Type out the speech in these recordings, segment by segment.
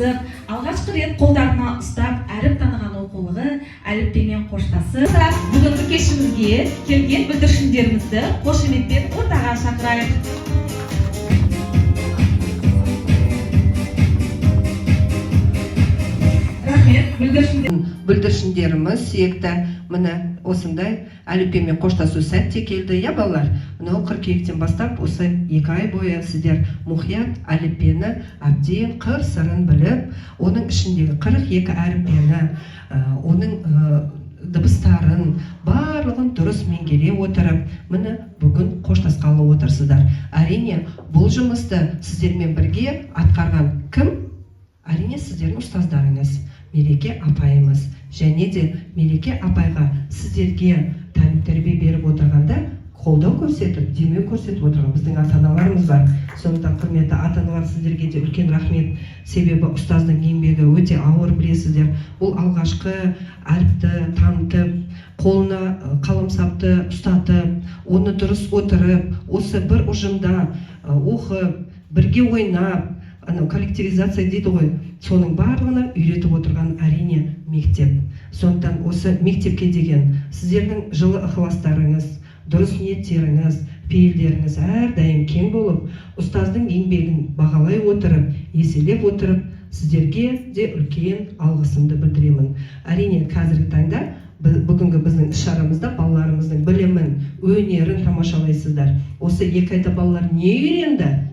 басып, алғашқы рет қолдарына ұстап әріп таныған оқулығы әліппемен қоштасып, бүгінгі кешімізге келген бүлдіршіндерімізді қошеметпен ортаға шақырайық. Бүлдіршіндеріміз сүйекті міне осындай әліппемен қоштасу сәтте келді. Я балалар, мынау қыркүйектен бастап осы 2 ай бойы сіздер мұқият әліппені әбден қыр-сырын біліп, оның ішіндегі 42 әріппені, оның дыбыстарын барлығын дұрыс меңгере отырып, міне бүгін қоштасқалы отырсыздар. Әрине, бұл жұмысты сіздермен бірге атқарған кім? Әрине, сіздердің ұстаздарыңыз, Мереке апайымыз. Және де Мереке апайға сіздерге тәрбие беріп отырғанда қолдау көрсетіп, демеу көрсетіп отырған біздің ата-аналарымыз бар. Сондықтан құрметті ата-аналар, сіздерге де үлкен рахмет. Себебі ұстаздың еңбегі өте ауыр, білесіздер. Ол алғашқы әріпті танытып, қолына қаламсапты ұстатып, оны дұрыс отырып, осы бір ұжымда оқып, бірге ойнап, коллективизация дейді ғой, соның барлығына үйретіп отырған әрине мектеп. Сондықтан осы мектепке деген сіздердің жылы ықыластарыңыз, дұрыс ниеттеріңіз, пейілдеріңіз әрдайым кең болып, ұстаздың еңбегін бағалай отырып, еселеп отырып, сіздерге де үлкен алғысымды білдіремін. Әрине, қазіргі таңда бүгінгі біздің іс-шарамызда балаларымыздың білімін, өнерін тамашалайсыздар. Осы 2 айда балалар не үйренді?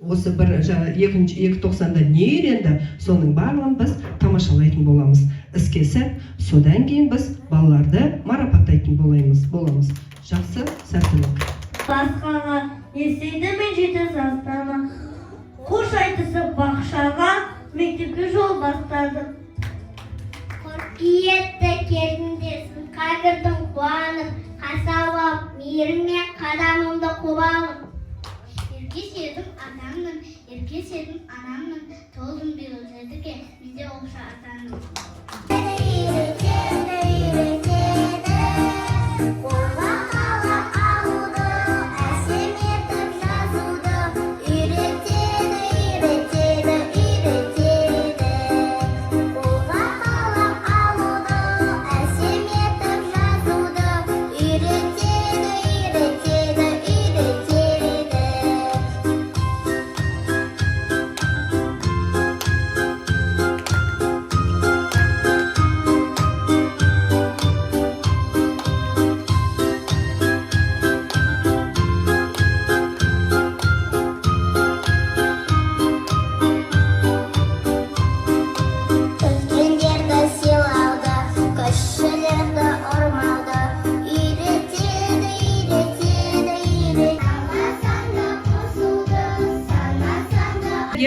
Осы екі тоқсанда не үйренді, соның барлығын біз тамашалайтын боламыз. Іске сәт, содан кейін біз балаларды марапаттайтын боламыз. Жақсы, сәттілік. Басқаға естейді мен жеті састана, қош айтысып бақшаға, мектепке жол бастады. Қыркүйекте келдіңдесін, қайғырдың қуанып, қасалап, мейіріммен қадамымды қуалып. Ерке седім анамның, толдым бір өзедіке, бізде оқша атаның. Қолға қалап алуды, әсем етіп жазуды, үйретеді. Қолға қалап алуды, әсем етіп жазуды, үйретеді.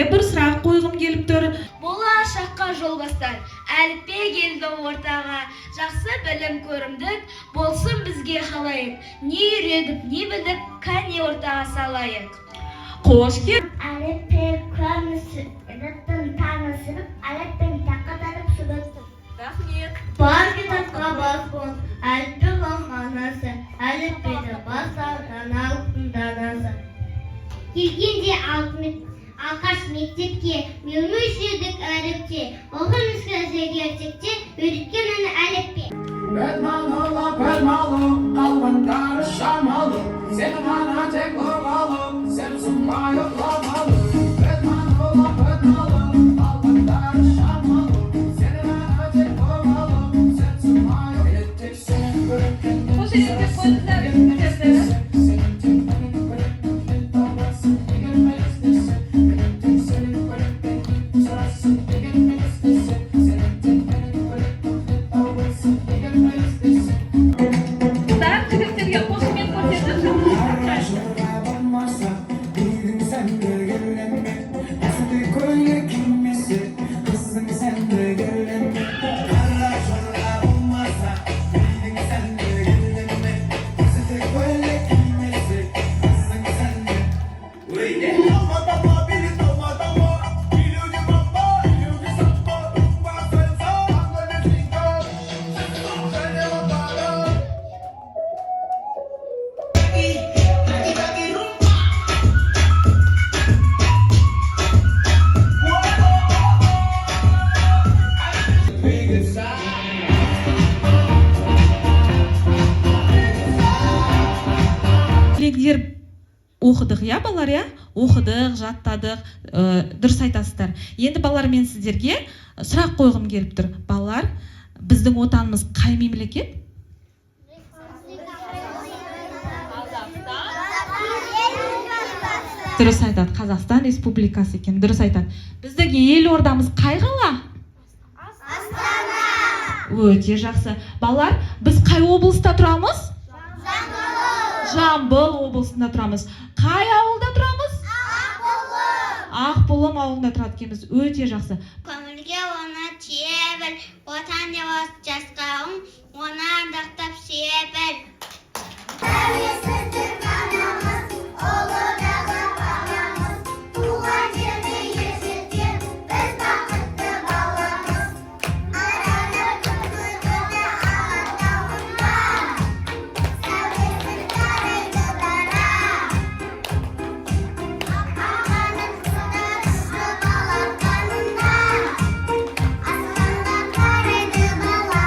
Бір сұрақ қойғым келіп тұр. Болашаққа жол бастар, әліппе келді ортаға. Жақсы білім көрімдік, болсын бізге қалайық. Не үйредік, не білдік, кәне ортаға салайық. Қош кел. Әліппе көрінісін танысып, әліппен тақатарып шүбіттім. Рахмет. Бар кітапқа бас бол, әліппе мағынасы, әліппені бастардан алтын данасы. Келгенде алғаш мектепке, мелмеш едік әріпте, оғын үскәзек ертекте, үйреткен әні әліппе. Бәлмалы, қалғандары шамалы, сені ғана тек ұрғалы, сен сұмай ұқламалы. Бәлмалы, қалғандары шамалы, сені ғана тек ұрғалы, сен сұмай ұқламалы. Қош еліктеп қойдыңдар, өткіздері. Sen de балалар, иә? Оқыдық, жаттадық, дұрыс айтасыздар. Енді балалар, мен сіздерге сұрақ қойғым келіп тұр. Балалар, біздің отанымыз қай мемлекет? Дұрыс айтады, Қазақстан Республикасы екен, дұрыс айтады. Біздің елордамыз қай қала? Өте жақсы. Балалар, біз қай облыста тұрамыз? Жамбыл облысында тұрамыз. Қай ауылда тұрамыз? Ақбұлым ауылында тұрады екенбіз. Өте жақсы. Көңілге оны тие біл, отан деп жасқауың, оны ардақтап сүйе біл. Тәуелсіздік анамыз, ұлы дала бабамыз, туған жерде ежелден біз бақытты баламыз. Араны күні алатауында, сәулесін тарайды дара. Ағаның сынарысы балапанында, аспаннан қарайды бала.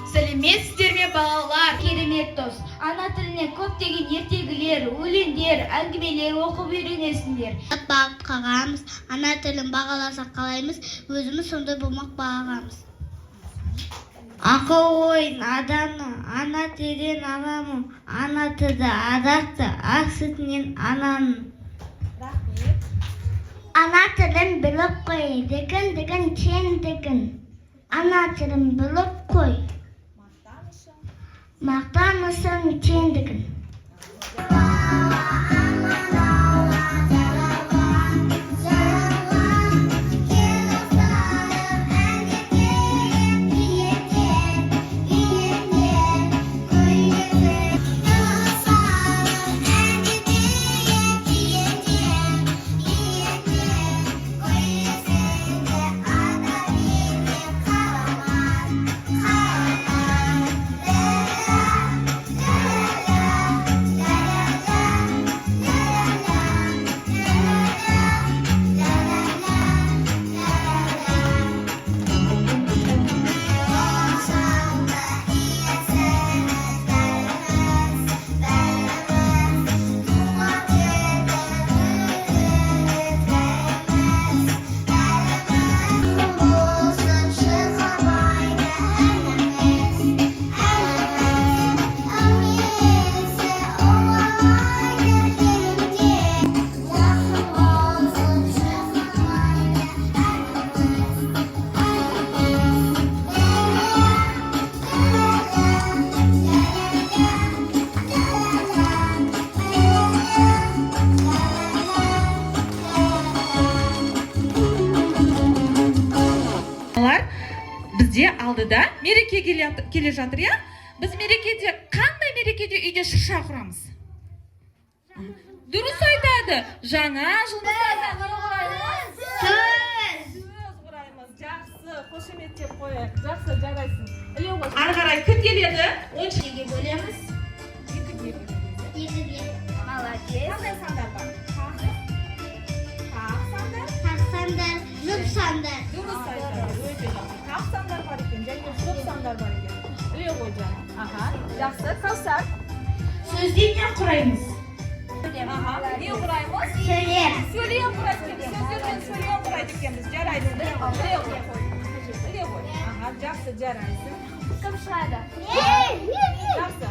Сәлеметсіздер ме балалар? Керемет дос. Ана тіліне көптеген ертегілер, өлеңдер, әңгімелер оқып үйренесіңдер. Бағып қағамыз, ана тілін бағаласақ қалаймыз, өзіміз сондай болмақ бағамыз. Ақыл ойын адамы, ана тілден аламы, ана тілді адақты, ақ сүтінен ананың. Ана тілін біліп қой, дігін тең дігін. Ана тілін біліп қой, мақтанышың тең дігін. Бізде алдыда мереке келе жатыр, иә? Біз мерекеде, қандай мерекеде үйде шырша құрамыз? Дұрыс айтады. Жаңа жылды құраймыз. Жақсы, қошеметтеп қояйық. Жақсы, жарайсың. Ары қарай кім келеді? 12-ге бөлеміз. 2-ге бөлеміз. 2-ге. Молодец. Қандай сандар бар? Тақ сандар. Тақ сандар, жұп сандар. Дұрыс айтады. Өте жақсы. Тақ сандар бар екен, және жұп сандар бар екен. Біле ғой жаңа. Аха, жақсы. Кәусар. Сөзден құраймыз. Аха, не құраймыз? Сөйлем. Сөйлем құрайды екенбіз. Сөздермен сөйлем құрайды екенбіз. Жарайсың. Біле ғой. Аха, жақсы, жарайсың. Кім шығады? Жақсы.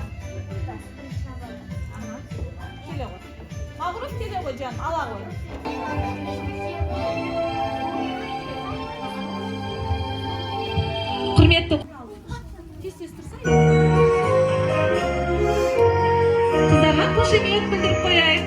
Ага. Келе ғой. Агырып келе ғой жаным, ала ғой. Құрметті қыздарға қошемет білдіріп қояйық.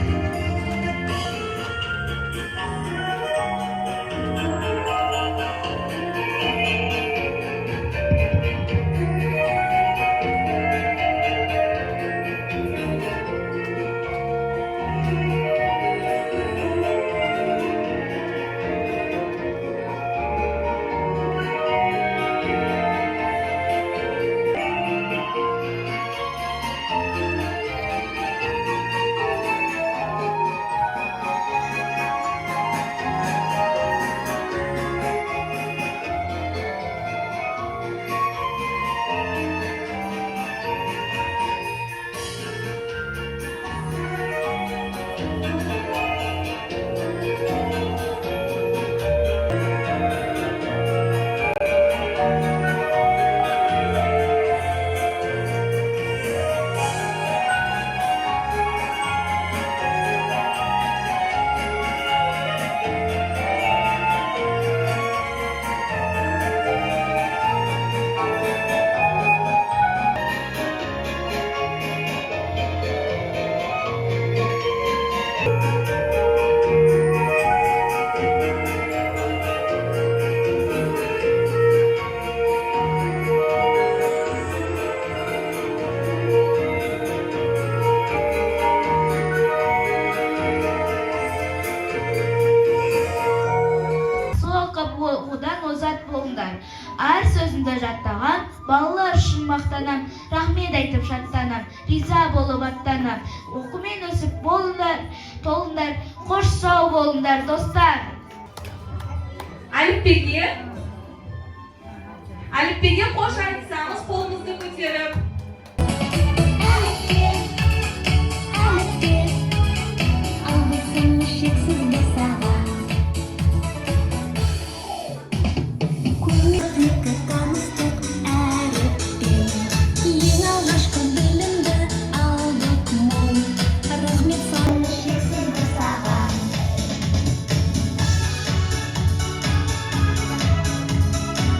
Әр сөзінде жаттаған, балалар үшін мақтанам, рахмет айтып шаттанам, риза болып аттанам. Оқумен өсіп болыңдар, толыңдар, қош сау болыңдар, достар. Әліппеге қош айтсаңыз, қолымызды көтеріп.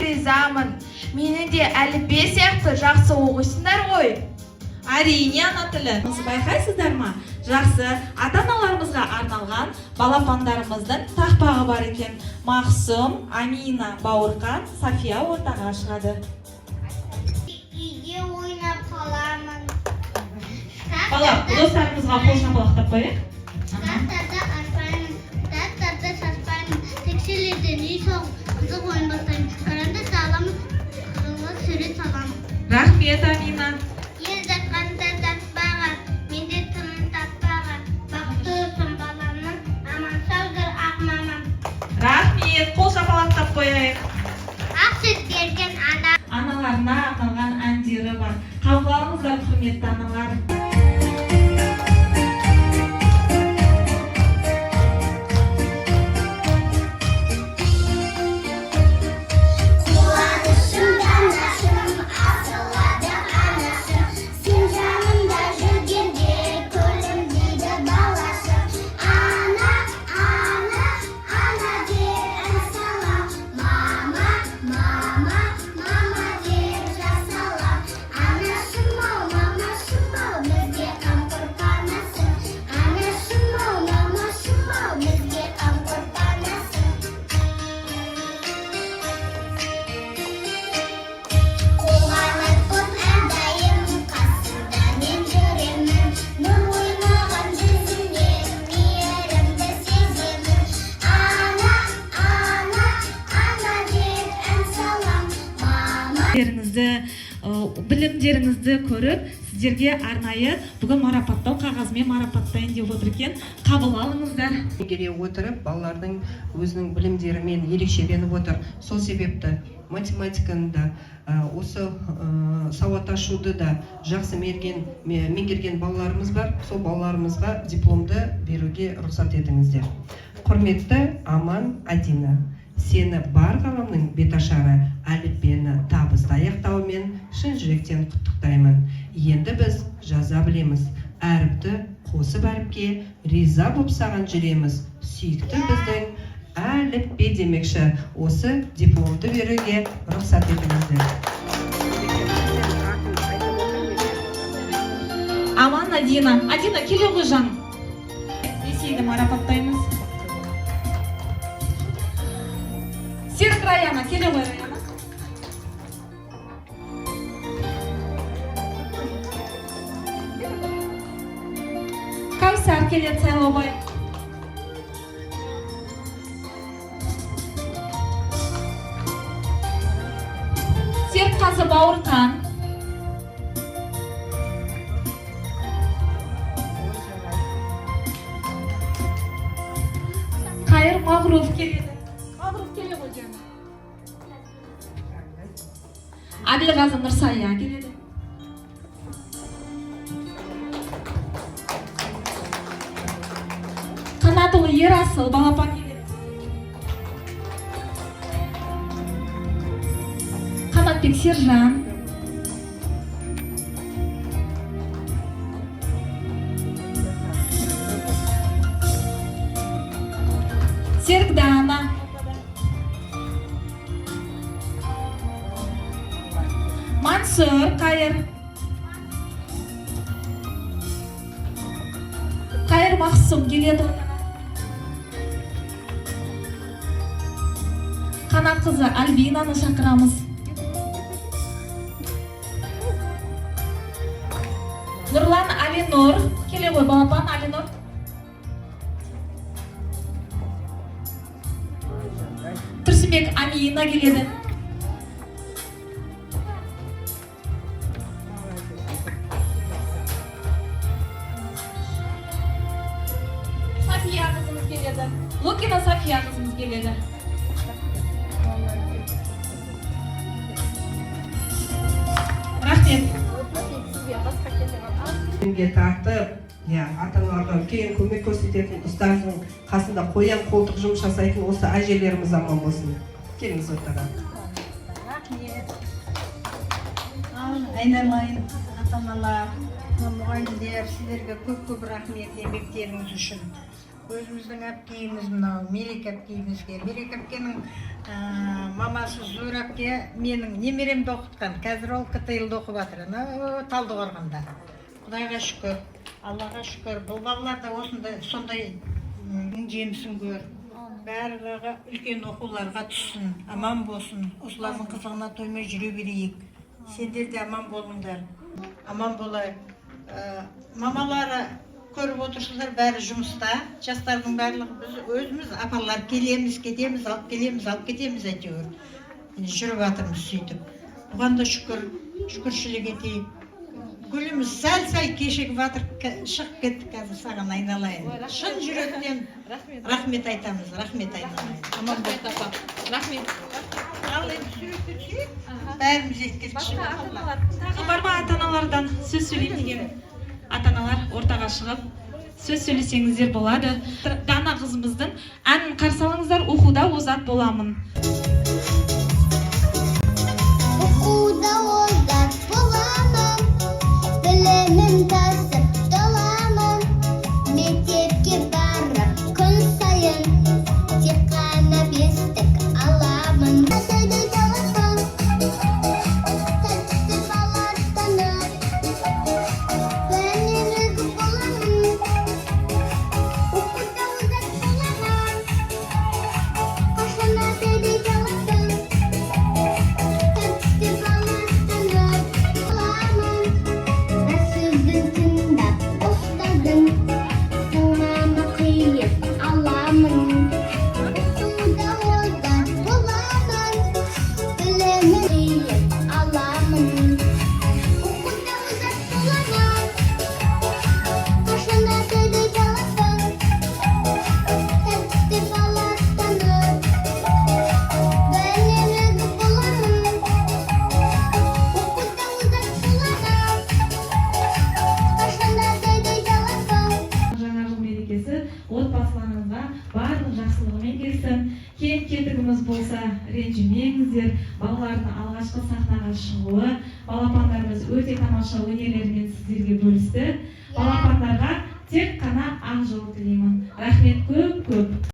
Ризамын. Мені де әліппе сияқты жақсы оқисыңдар ғой. Әрине ана тілі. Байқайсыздар ма? Жақсы ата-аналарымызға арналған балапандарымыздың тақпағы бар екен. Мақсым, Амина, Бауырқан, Сафия ортаға шығады. Үйге ойнап қаламын. Бала, достарымызға қол шапалақтап қояйық. Дәптерді ашпаймын, дәптерді шашпаймын, текшелерден үй соғып, қызық ойын бастаймын. Қаранды саламын, қырылы сурет саламын. Рахмет, Амина. Ел жатқанда жатпаға, менде тыным таппаға. Бақытты olsun баламның, аман саудыр ақ мамам. Рахмет, қол шапалақтап қояйық. Ақ сүт берген ана. Аналарына арналған әндері бар. Қабыл алыңыздар, құрметті аналар. Білімдеріңізді көріп, сіздерге арнайы бүгін марапаттау қағазымен марапаттайын деп отыр екен. Қабыл алыңыздар. Келе отырып, балалардың өзінің білімдерімен ерекшеленіп отыр. Сол себепті математиканы да, осы сауатташуды да жақсы меңгерген балаларымыз бар. Сол балаларымызға дипломды беруге рұқсат етіңіздер. Құрметті Аман Адина, сені бар ғаламның беташары әліппені табысты аяқтауымен шын жүректен құттықтаймын. Енді біз жаза білеміз. әріпті қосып әріпке риза болып саған жүреміз. Сүйікті біздің әліппе демекші. Осы дипломды беруге рұқсат етіңіздер. Аман Адина. Адина, келе ғой жаным. Есейді марапаттаймыз. Серік Раяна, келе ғой Раяна. Кәусар келеді Сайлаубай. Серікқазы Бауырхан. Қайыр Мағруф келеді. Мағруф келе ғой жаным. Әділғазы Нұрсая келеді. Қанатұлы Ерасыл балапан келеді. Қанатбек Сержан. Серік Дана. Мансұр Қайыр. Қайыр Мақсым келеді. Қанат қызы Альбинаны шақырамыз. Нұрлан Алинұр. Келе ғой балапан Алинұр. Тұрсынбек Амина келеді. София қызымыз келеді. Лукина София қызымыз келеді. Рахмет. Тартып, ата-аналарға үлкен көмек көрсететін ұстаздың қасында қоян қолтық жұмыс жасайтын осы әжелеріміз аман болсын. Келіңіз ортаға. Айналайын ата-аналар, мұғалімдер, сіздерге көп рахмет еңбектеріңіз үшін. Өзіміздің әпкеміз мынау, Мерек әпкемізге. Мерек әпкенің мамасы Зур әпке менің немеремді оқытқан. Қазір ол КТЛ-ді оқып жатыр, Талдықорғанда. Құдайға шүкір, Аллаға шүкір. Бұл балалар да осындай сондай жемісін көр. Барлығы үлкен оқуларға түссін, аман болсын. Осылардың қызығына тоймай жүре берейік. Сендер де аман болыңдар. Аман болайық. Мамалары көріп отырсыздар, бәрі жұмыста. Жастардың барлығы біз өзіміз апалар келеміз, кетеміз, алып кетеміз әйтеуір. Жүріп жатырмыз сөйтіп. Бұған да шүкіршілік етейік. Гүліміз сәл-сәл кешігіп жатыр, шығып кеттік қазір саған айналайын. Шын жүректен рахмет айтамыз, рахмет айналайын. Аман бол апа. Рахмет. Ал енді суретке түсейік, бәріміз ескерткіші. Тағы бар ма ата-аналардан сөз сөйлейін деген? Ата-аналар ортаға шығып сөз сөйлесеңіздер болады. Дана қызымыздың әнін қарсы алыңыздар, оқуда озат боламын. Оқуда озат боламын, білімім тасып доламын. Мектепке барып күн сайын тек қана бестік аламын. Тәтті балаттанып кем-кетігіміз болса ренжімеңіздер. Балалардың алғашқы сахнаға шығуы, балапандарымыз өте тамаша өнерлерімен сіздерге бөлісті. балапандарға тек қана ақ жол тілеймін. Рахмет көп.